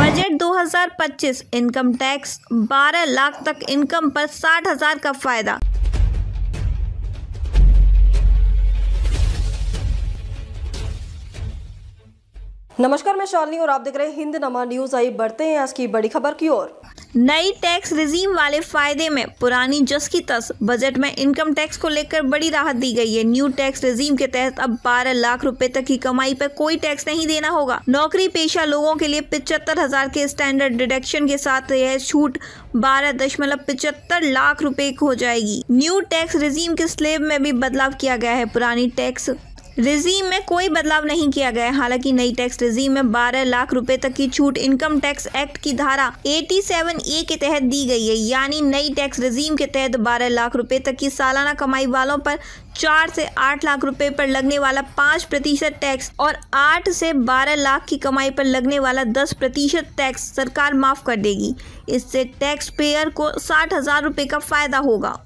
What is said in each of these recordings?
Budget 2025 income tax 12 lakh तक income पर 60,000 का फायदा। नमस्कार, मैं शालिनी और आप देख रहे हैं हिंद नमा न्यूज। आई बढ़ते हैं आज की बड़ी खबर की ओर। नई टैक्स रिजीम वाले फायदे में पुरानी जस की तस। बजट में इनकम टैक्स को लेकर बड़ी राहत दी गई है। न्यू टैक्स रिजीम के तहत अब 12 लाख रुपए तक की कमाई पर कोई टैक्स नहीं देना होगा। नौकरी पेशा लोगों के लिए 75,000 के स्टैंडर्ड डिडक्शन के साथ यह छूट 12.75 लाख रुपए हो जाएगी। न्यू टैक्स रिजीम के स्लैब में भी बदलाव किया गया है। पुरानी टैक्स रिजीम में कोई बदलाव नहीं किया गया है। हालांकि नई टैक्स रिजीम में 12 लाख रुपए तक की छूट इनकम टैक्स एक्ट की धारा 87A के तहत दी गई है। यानी नई टैक्स रिजीम के तहत 12 लाख रुपए तक की सालाना कमाई वालों पर 4 से 8 लाख रुपए पर लगने वाला 5% टैक्स और 8 से 12 लाख की कमाई पर लगने वाला 10% टैक्स सरकार माफ कर देगी। इससे टैक्स पेयर को 60,000 रुपए का फायदा होगा।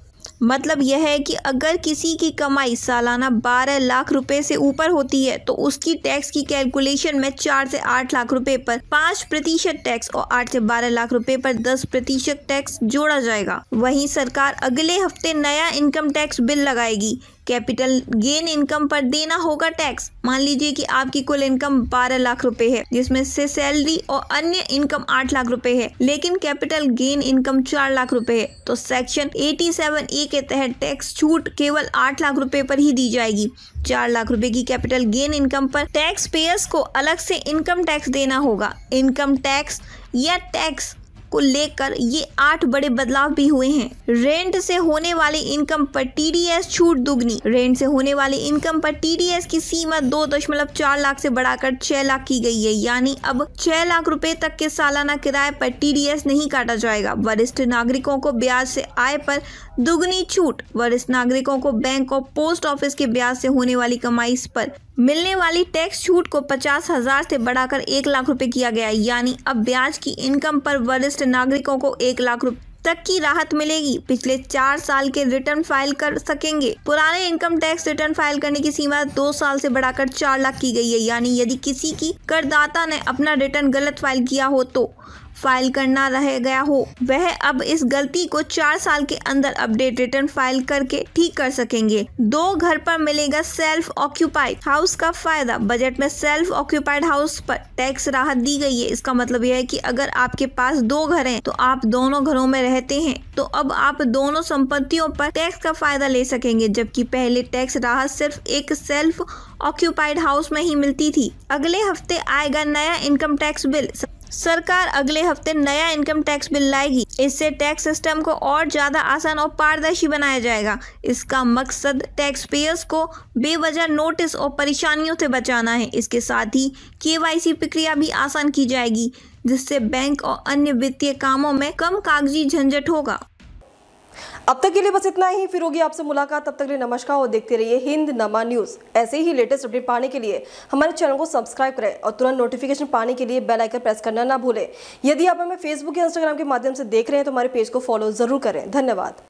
मतलब यह है कि अगर किसी की कमाई सालाना 12 लाख रुपए से ऊपर होती है तो उसकी टैक्स की कैलकुलेशन में 4 से 8 लाख रुपए पर 5% टैक्स और 8 से 12 लाख रुपए पर 10% टैक्स जोड़ा जाएगा। वहीं सरकार अगले हफ्ते नया इनकम टैक्स बिल लगाएगी। कैपिटल गेन इनकम पर देना होगा टैक्स। मान लीजिए कि आपकी कुल इनकम 12 लाख रुपए है, जिसमें से सैलरी और अन्य इनकम 8 लाख रुपए है, लेकिन कैपिटल गेन इनकम 4 लाख रुपए है, तो सेक्शन 87A के तहत टैक्स छूट केवल 8 लाख रुपए पर ही दी जाएगी। 4 लाख रुपए की कैपिटल गेन इनकम पर टैक्स पेयर्स को अलग से इनकम टैक्स देना होगा। इनकम टैक्स या टैक्स को लेकर ये 8 बड़े बदलाव भी हुए हैं। रेंट से होने वाली इनकम पर TDS छूट दुगनी। रेंट से होने वाली इनकम पर TDS की सीमा 2.4 लाख से बढ़ाकर 6 लाख की गई है। यानी अब 6 लाख रुपए तक के सालाना किराए पर TDS नहीं काटा जाएगा। वरिष्ठ नागरिकों को ब्याज से आय पर दुगनी छूट। वरिष्ठ नागरिकों को बैंक और पोस्ट ऑफिस के ब्याज से होने वाली कमाई पर मिलने वाली टैक्स छूट को 50,000 से बढ़ाकर 1 लाख रुपए किया गया है। यानी अब ब्याज की इनकम पर वरिष्ठ नागरिकों को 1 लाख रुपए तक की राहत मिलेगी। पिछले 4 साल के रिटर्न फाइल कर सकेंगे। पुराने इनकम टैक्स रिटर्न फाइल करने की सीमा 2 साल से बढ़ाकर 4 लाख की गई है। यानी यदि किसी की करदाता ने अपना रिटर्न गलत फाइल किया हो तो फाइल करना रह गया हो, वह अब इस गलती को 4 साल के अंदर अपडेट रिटर्न फाइल करके ठीक कर सकेंगे। 2 घर पर मिलेगा सेल्फ ऑक्यूपाइड हाउस का फायदा। बजट में सेल्फ ऑक्यूपाइड हाउस पर टैक्स राहत दी गई है। इसका मतलब यह है कि अगर आपके पास 2 घर हैं तो आप दोनों घरों में रहते हैं तो अब आप दोनों संपत्तियों पर टैक्स का फायदा ले सकेंगे, जबकि पहले टैक्स राहत सिर्फ एक सेल्फ ऑक्यूपाइड हाउस में ही मिलती थी। अगले हफ्ते आएगा नया इनकम टैक्स बिल। सरकार अगले हफ्ते नया इनकम टैक्स बिल लाएगी। इससे टैक्स सिस्टम को और ज्यादा आसान और पारदर्शी बनाया जाएगा। इसका मकसद टैक्स पेयर्स को बेवजह नोटिस और परेशानियों से बचाना है। इसके साथ ही KYC प्रक्रिया भी आसान की जाएगी, जिससे बैंक और अन्य वित्तीय कामों में कम कागजी झंझट होगा। अब तक के लिए बस इतना ही। फिर होगी आपसे मुलाकात। तब तक के लिए नमस्कार और देखते रहिए हिंद नमा न्यूज। ऐसे ही लेटेस्ट अपडेट पाने के लिए हमारे चैनल को सब्सक्राइब करें और तुरंत नोटिफिकेशन पाने के लिए बेल आइकन प्रेस करना ना भूलें। यदि आप हमें फेसबुक या इंस्टाग्राम के माध्यम से देख रहे हैं तो हमारे पेज को फॉलो जरूर करें। धन्यवाद।